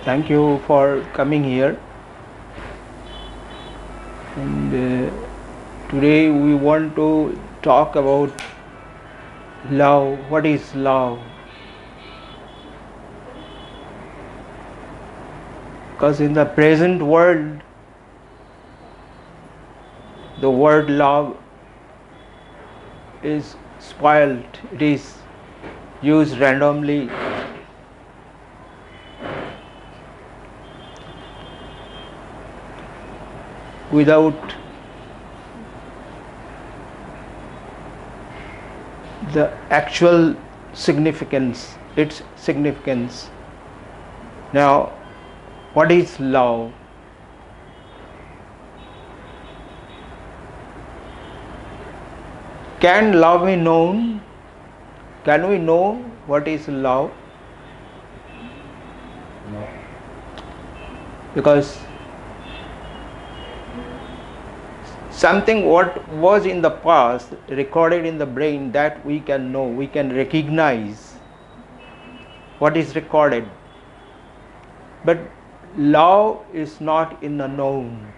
Thank you for coming here. And today we want to talk about love. What is love? Because in the present world, the word love is spoiled. It is used randomly. Without the actual significance, its significance. Now, what is love? Can love be known? Can we know what is love? No. Because something what was in the past recorded in the brain, that we can know, we can recognize what is recorded. But love is not in the known.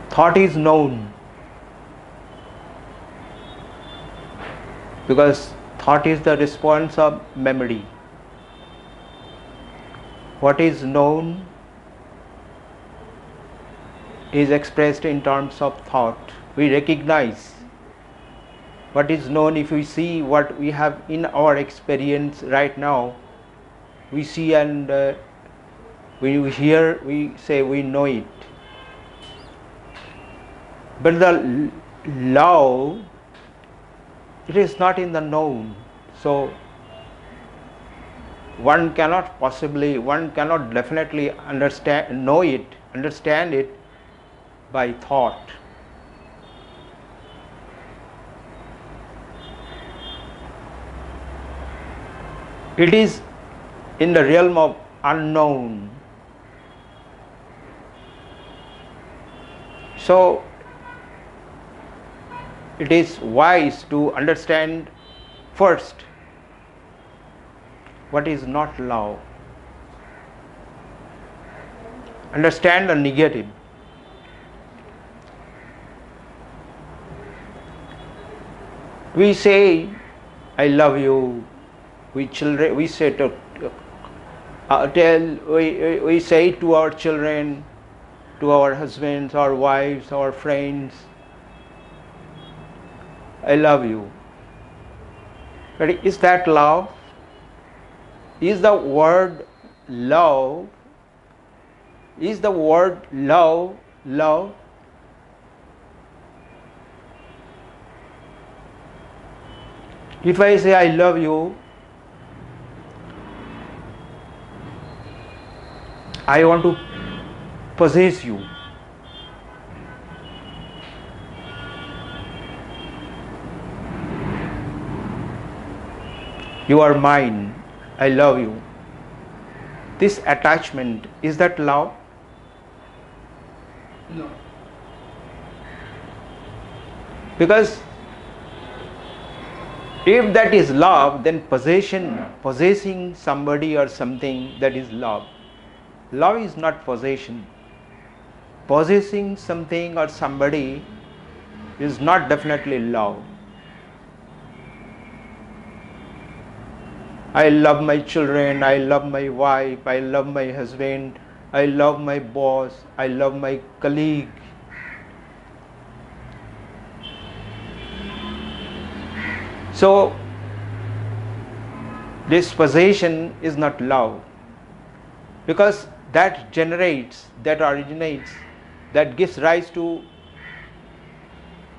Thought is known, because thought is the response of memory. What is known is expressed in terms of thought. We recognize what is known. If we see what we have in our experience right now, we see and we hear, we say we know it. But the love, it is not in the known. So one cannot definitely understand it by thought. It is in the realm of unknown. So it is wise to understand first what is not love. Understand the negative. We say, I love you. We say to our children, to our husbands, our wives, our friends, I love you. But is that love? Is the word love? Is the word love love? If I say I love you, I want to possess you. You are mine. I love you. This attachment, is that love? No. Because if that is love, then possessing somebody or something, that is love. Love is not possession. Possessing something or somebody is not definitely love. I love my children, I love my wife, I love my husband, I love my boss, I love my colleague. So this possession is not love, because that originates, that gives rise to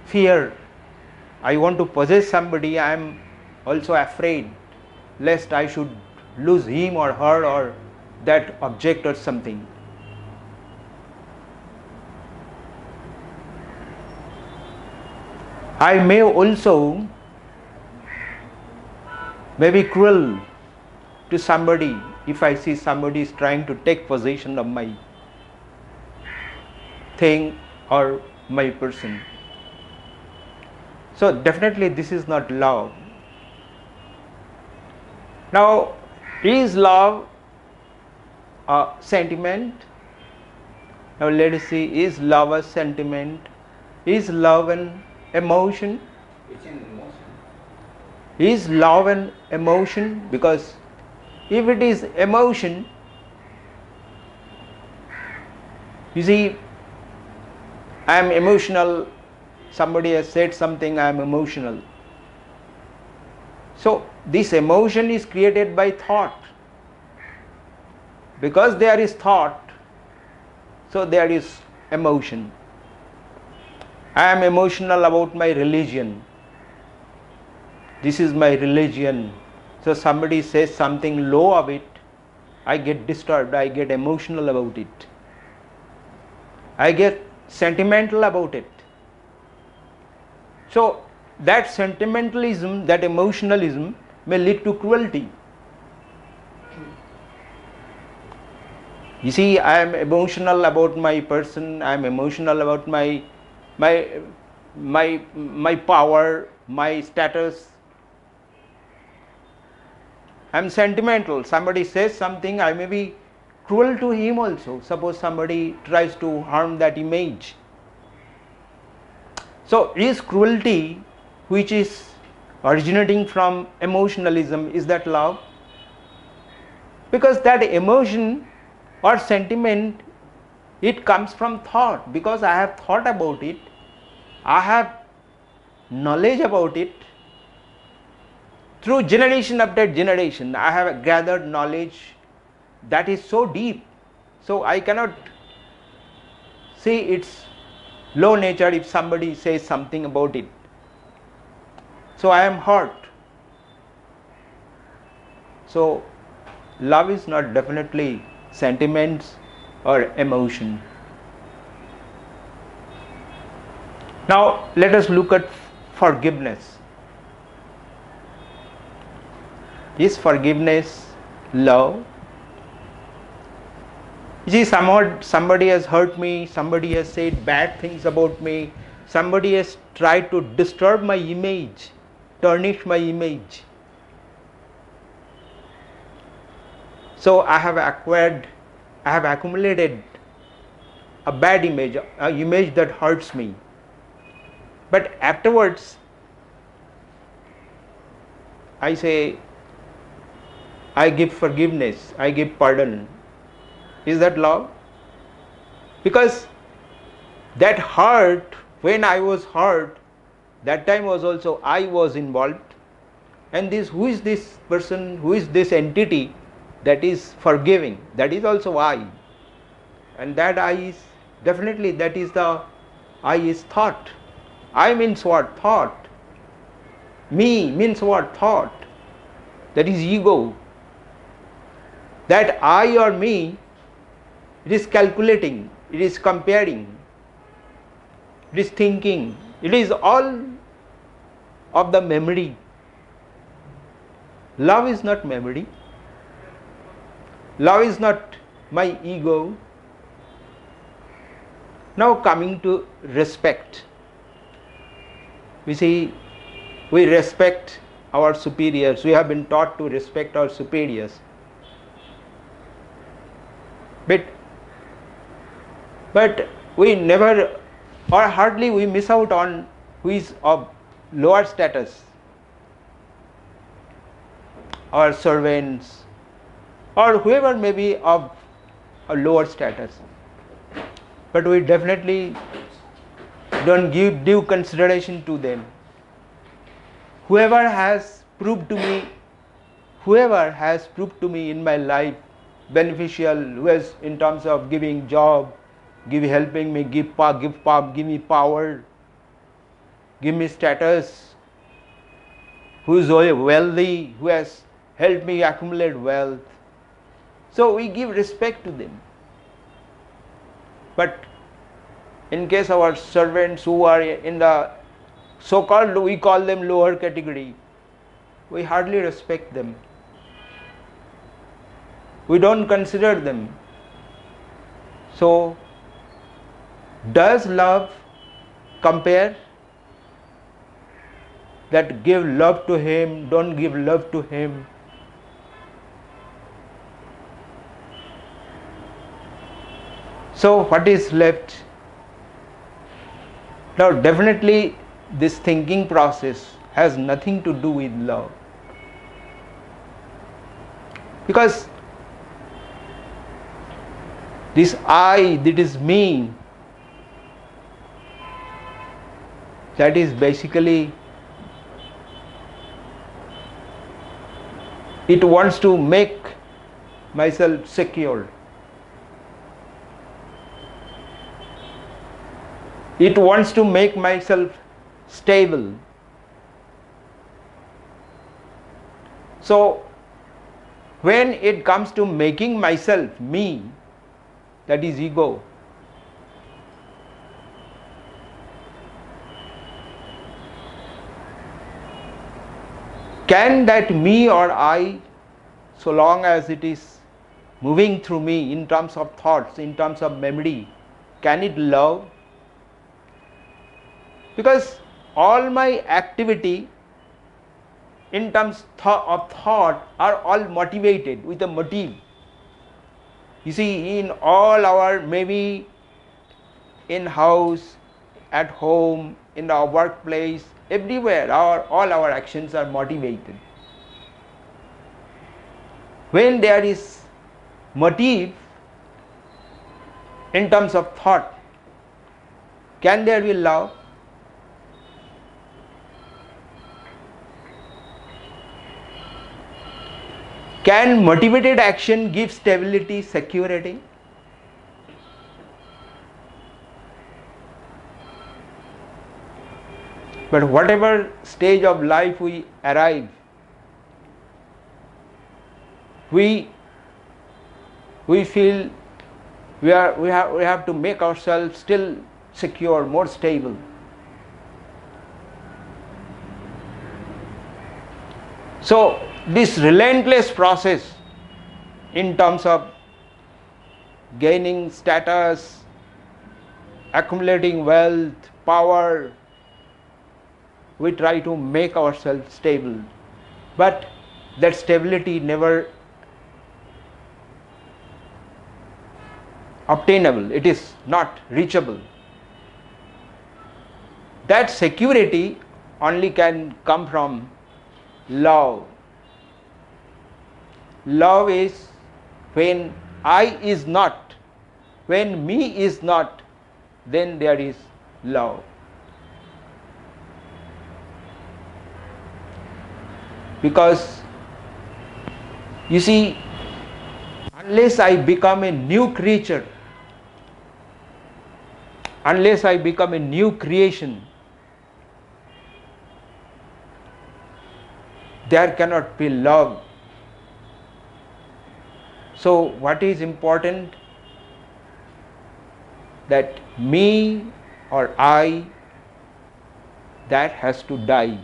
fear. I want to possess somebody, I am also afraid lest I should lose him or her or that object or something. I may also be cruel to somebody if I see somebody is trying to take possession of my thing or my person. So definitely this is not love. Now, is love a sentiment? Now let us see, is love a sentiment? Is love an emotion? It's an emotion. Is love an emotion? Because if it is emotion, you see, I am emotional, somebody has said something, I am emotional. So this emotion is created by thought. Because there is thought, so there is emotion. I am emotional about my religion. This is my religion. So somebody says something low of it, I get disturbed, I get emotional about it. I get sentimental about it. So that sentimentalism, that emotionalism may lead to cruelty. You see, I am emotional about my person, I am emotional about my power, my status. I am sentimental. Somebody says something, I may be cruel to him also. Suppose somebody tries to harm that image. So is cruelty, which is originating from emotionalism, is that love? Because that emotion or sentiment, it comes from thought. Because I have thought about it, I have knowledge about it. Through generation after generation, I have gathered knowledge that is so deep. So I cannot see its low nature if somebody says something about it. So I am hurt. So love is not definitely sentiments or emotion. Now let us look at forgiveness. Is forgiveness love? You see, somebody has hurt me, somebody has said bad things about me, somebody has tried to disturb my image, tarnish my image. So I have accumulated a bad image, an image that hurts me. But afterwards, I say, I give forgiveness, I give pardon. Is that love? Because that hurt, when I was hurt, that time was also I was involved. And this, who is this person, who is this entity that is forgiving? That is also I. And that I is, definitely that is the I is thought. I means what? Thought. Me means what? Thought. That is ego. That I or me, it is calculating, it is comparing, it is thinking, it is all of the memory. Love is not memory. Love is not my ego. Now coming to respect. We see, we respect our superiors. We have been taught to respect our superiors. But we never or hardly we miss out on who is of lower status, our servants or whoever may be of a lower status. But we definitely don't give due consideration to them. Whoever has proved to me in my life beneficial, who has in terms of giving job, helping me, give me power, give me status, who is wealthy, who has helped me accumulate wealth. So we give respect to them. But in case of our servants who are in the so-called, we call them lower category, we hardly respect them. We don't consider them. So does love compare? That give love to him, don't give love to him. So what is left? Now definitely this thinking process has nothing to do with love, because this I, that is me, that is basically, it wants to make myself secure. It wants to make myself stable. So when it comes to making myself me, that is ego. Can that me or I, so long as it is moving through me in terms of thoughts, in terms of memory, can it love? Because all my activity in terms of thought are all motivated with a motive. You see, in all our, maybe in house, at home, in our workplace, everywhere, all our actions are motivated. When there is motive in terms of thought, can there be love? Can motivated action give stability, security? But whatever stage of life we arrive, we feel we have to make ourselves still secure, more stable. So this relentless process in terms of gaining status, accumulating wealth, power, we try to make ourselves stable, but that stability never obtainable, it is not reachable. That security only can come from love. Love is when I is not, when me is not, then there is love. Because you see, unless I become a new creature, unless I become a new creation, there cannot be love. So what is important? That me or I, that has to die.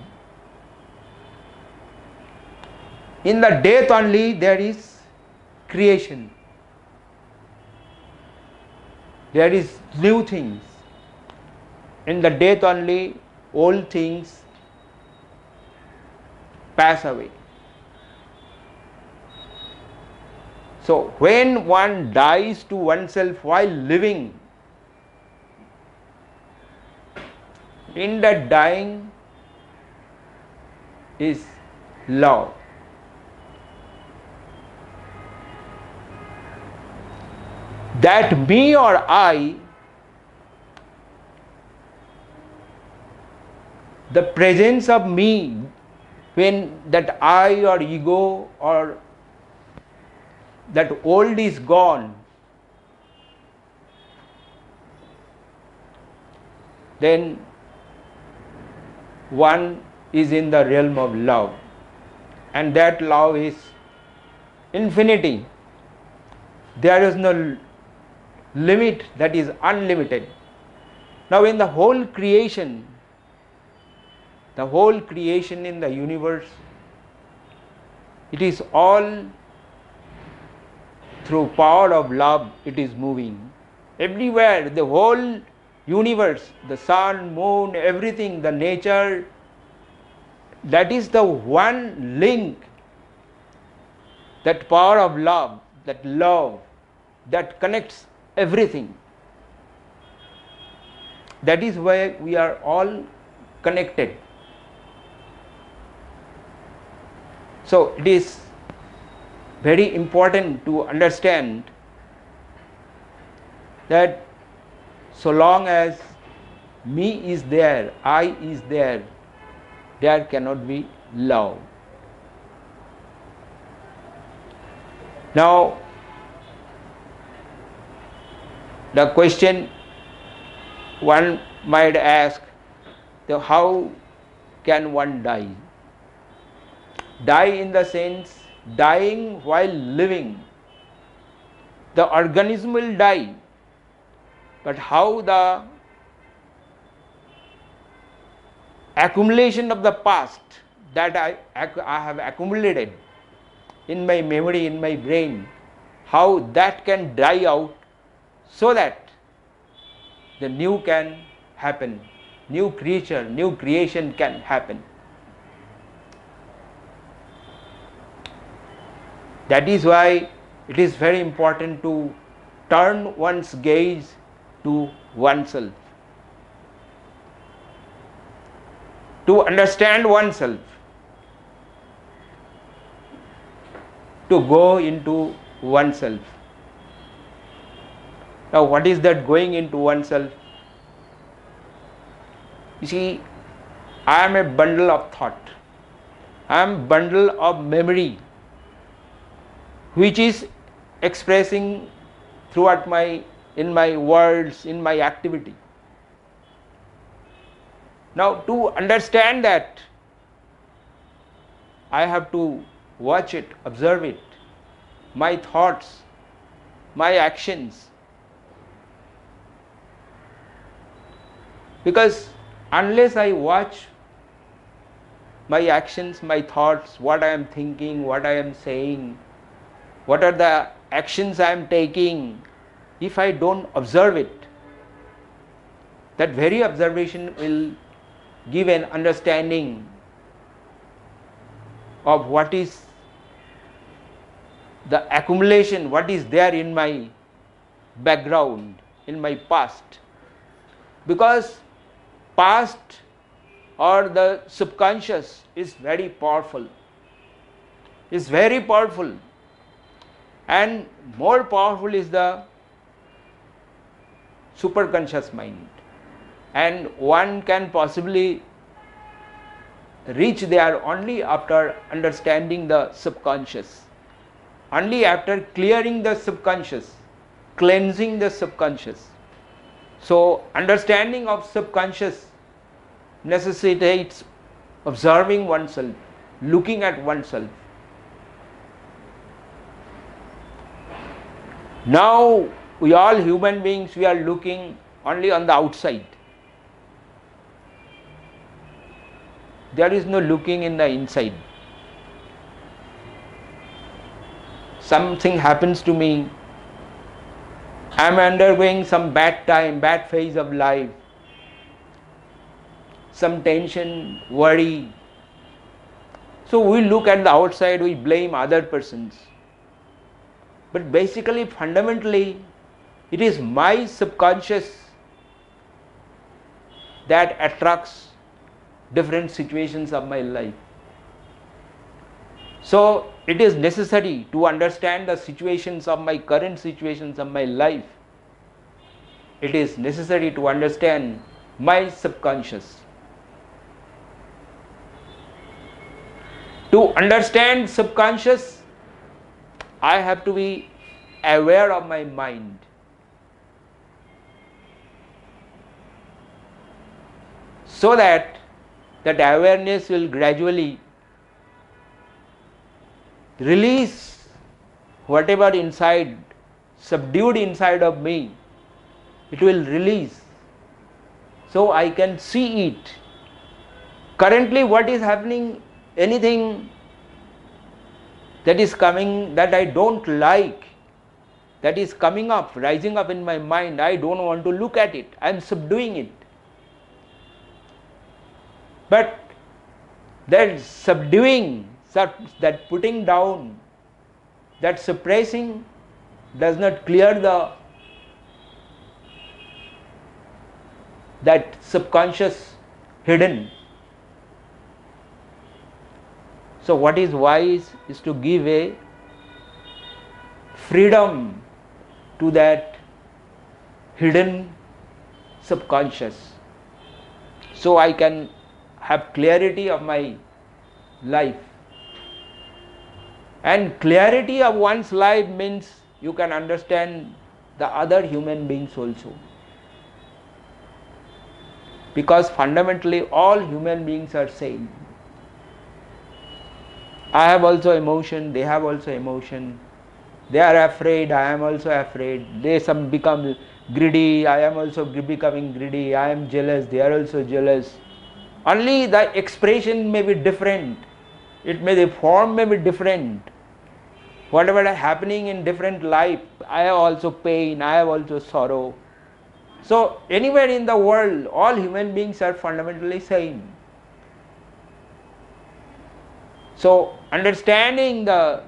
In the death only there is creation. There is new things. In the death only old things pass away. So when one dies to oneself while living, in that dying is love. That me or I, the presence of me, when that I or ego or that old is gone, then one is in the realm of love, and that love is infinity. There is no limit, that is unlimited. Now in the whole creation in the universe, it is all through power of love it is moving. Everywhere, the whole universe, the sun, moon, everything, the nature, that is the one link, that power of love, that love, that connects everything. That is why we are all connected. So it is very important to understand that so long as me is there, I is there, there cannot be love. Now, the question one might ask, how can one die? Die in the sense, dying while living. The organism will die, but how the accumulation of the past that I have accumulated in my memory, in my brain, how that can die out so that the new can happen, new creature, new creation can happen. That is why it is very important to turn one's gaze to oneself, to understand oneself, to go into oneself. Now, what is that going into oneself? You see, I am a bundle of thought. I am a bundle of memory which is expressing throughout in my words, in my activity. Now, to understand that, I have to watch it, observe it, my thoughts, my actions. Because unless I watch my actions, my thoughts, what I am thinking, what I am saying, what are the actions I am taking, if I don't observe it, that very observation will give an understanding of what is the accumulation, what is there in my background, in my past. Because past or the subconscious is very powerful. Is very powerful. And more powerful is the superconscious mind. And one can possibly reach there only after understanding the subconscious. Only after clearing the subconscious, cleansing the subconscious. So, understanding of subconscious necessitates observing oneself, looking at oneself. Now, we all human beings, we are looking only on the outside. There is no looking in the inside. Something happens to me, I am undergoing some bad time, bad phase of life, some tension, worry. So we look at the outside, we blame other persons. But basically, fundamentally, it is my subconscious that attracts different situations of my life. So, it is necessary to understand the situations of my current situations of my life. It is necessary to understand my subconscious. To understand subconscious, I have to be aware of my mind. So that awareness will gradually release whatever inside, subdued inside of me, it will release. So I can see it. Currently what is happening, anything that is coming that I don't like, that is coming up, rising up in my mind, I don't want to look at it, I am subduing it. But that subduing, that putting down, that suppressing does not clear the that subconscious hidden. So what is wise is to give a freedom to that hidden subconscious, so I can have clarity of my life. And clarity of one's life means you can understand the other human beings also, because fundamentally all human beings are same. I have also emotion, they have also emotion. They are afraid, I am also afraid. They some become greedy, I am also becoming greedy. I am jealous, they are also jealous. Only the expression may be different. The form may be different. Whatever is happening in different life, I have also pain, I have also sorrow. So anywhere in the world, all human beings are fundamentally same. So understanding the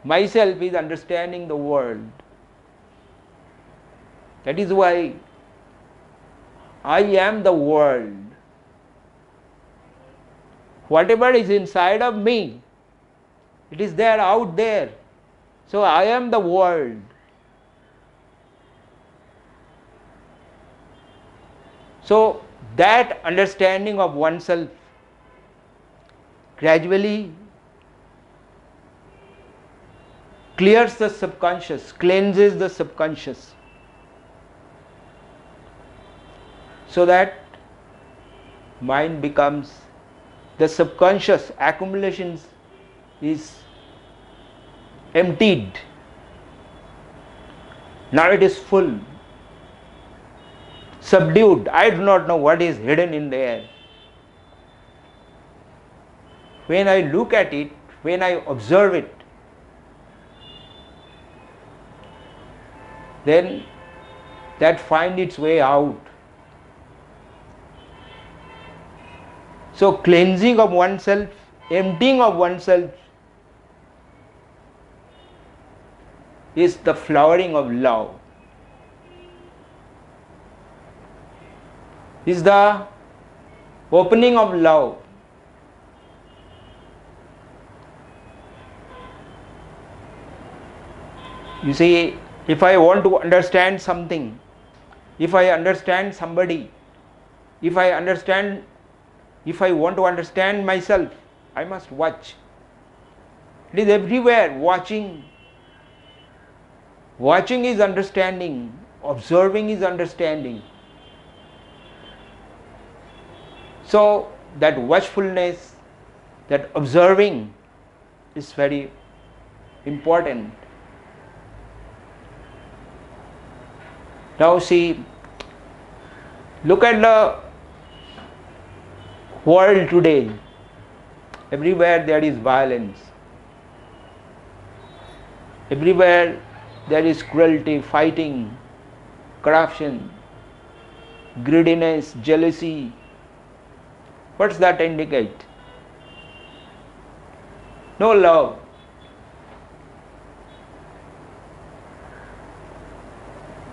myself is understanding the world. That is why I am the world. Whatever is inside of me, it is there out there. So I am the world. So that understanding of oneself gradually clears the subconscious, cleanses the subconscious, so that mind becomes, the subconscious accumulations is emptied. Now it is full, subdued. I do not know what is hidden in there. When I look at it, when I observe it, then that finds its way out. So cleansing of oneself, emptying of oneself is the flowering of love, is the opening of love. You see, if I want to understand something, if I understand somebody, if I want to understand myself, I must watch. It is everywhere, watching. Watching is understanding, observing is understanding. So that watchfulness, that observing is very important. Now see, look at the world today. Everywhere there is violence. Everywhere there is cruelty, fighting, corruption, greediness, jealousy. What's that indicate? No love.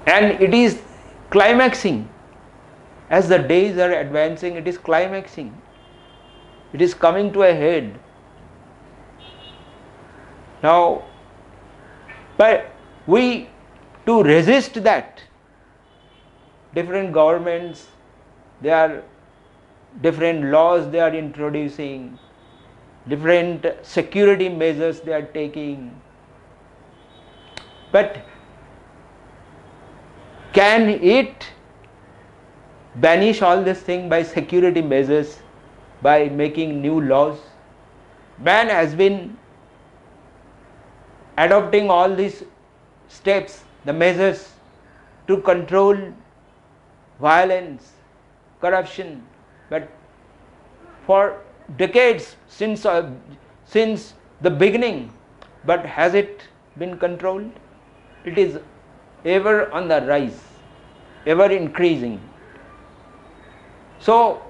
And it is climaxing. As the days are advancing, it is climaxing. It is coming to a head. Now, but to resist that, different governments, they are different laws they are introducing, different security measures they are taking. But can it banish all this thing by security measures, by making new laws? Man has been adopting all these steps, the measures to control violence, corruption, but for decades, since the beginning, but has it been controlled? It is ever on the rise, ever increasing. So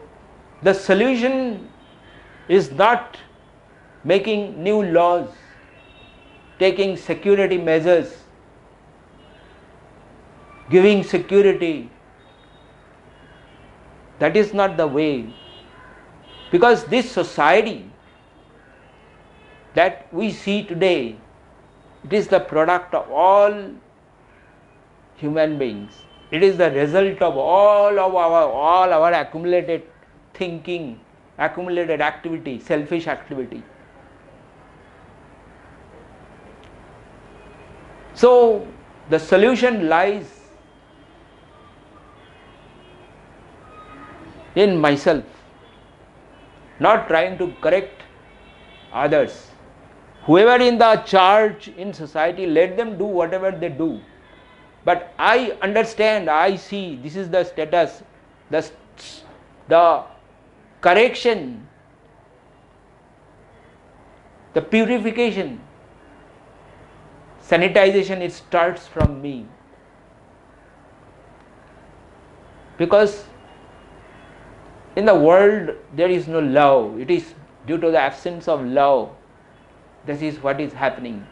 the solution is not making new laws, taking security measures, giving security, That is not the way. Because this society that we see today, it is the product of all human beings. It is the result of all our accumulated thinking, accumulated activity, selfish activity. So the solution lies in myself, not trying to correct others. Whoever in the charge in society, let them do whatever they do. But I understand, I see, this is the status, the correction, the purification, sanitization, it starts from me. Because in the world there is no love. It is due to the absence of love. This is what is happening.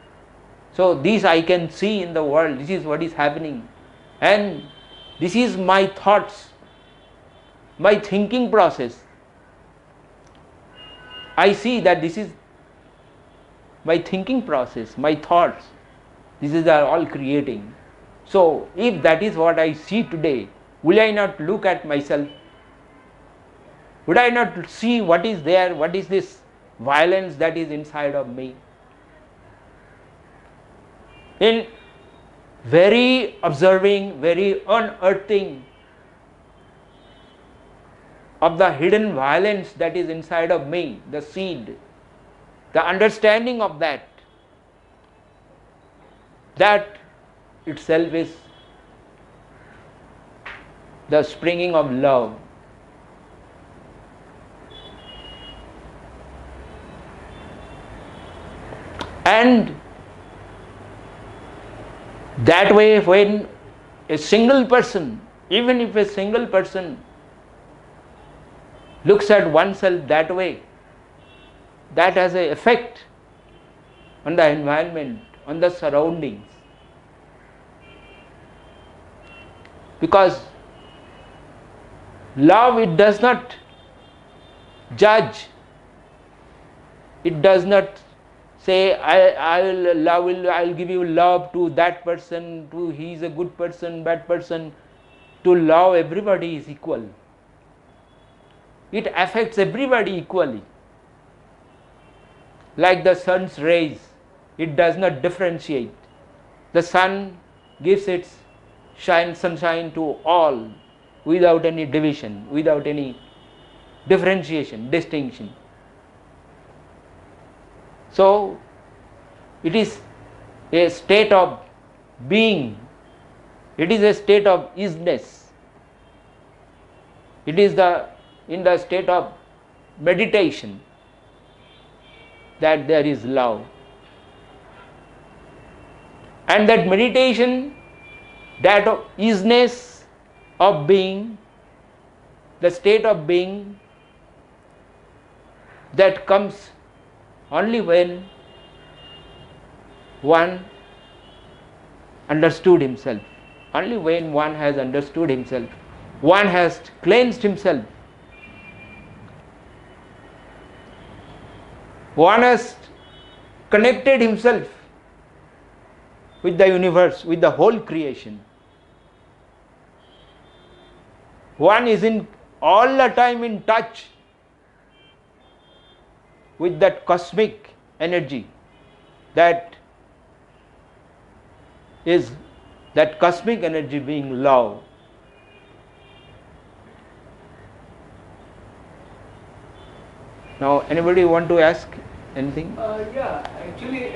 So this I can see in the world. This is what is happening. And this is my thoughts, my thinking process. I see that this is my thinking process, my thoughts. This is all creating. So if that is what I see today, will I not look at myself? Would I not see what is there, what is this violence that is inside of me? In very observing, very unearthing of the hidden violence that is inside of me, the seed, the understanding of that itself is the springing of love. And that way, when a single person, even if a single person looks at oneself that way, that has an effect on the environment, on the surroundings. Because love, it does not judge. It does not say, I'll give you love to that person, to he is a good person, bad person. To love everybody is equal. It affects everybody equally. Like the sun's rays, it does not differentiate. The sun gives its sunshine to all without any division, without any differentiation, distinction. So it is a state of being, it is a state of isness, it is in the state of meditation that there is love. And that meditation, that of isness of being, the state of being, that comes only when one understood himself, only when one has understood himself, one has cleansed himself, one has connected himself with the universe, with the whole creation. One is in all the time in touch with that cosmic energy, that is that cosmic energy being love. Now, anybody want to ask anything? Actually,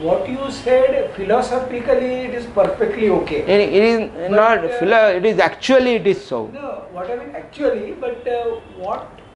what you said philosophically, it is perfectly okay. It is not it is actually, it is so. No, what I mean actually, but what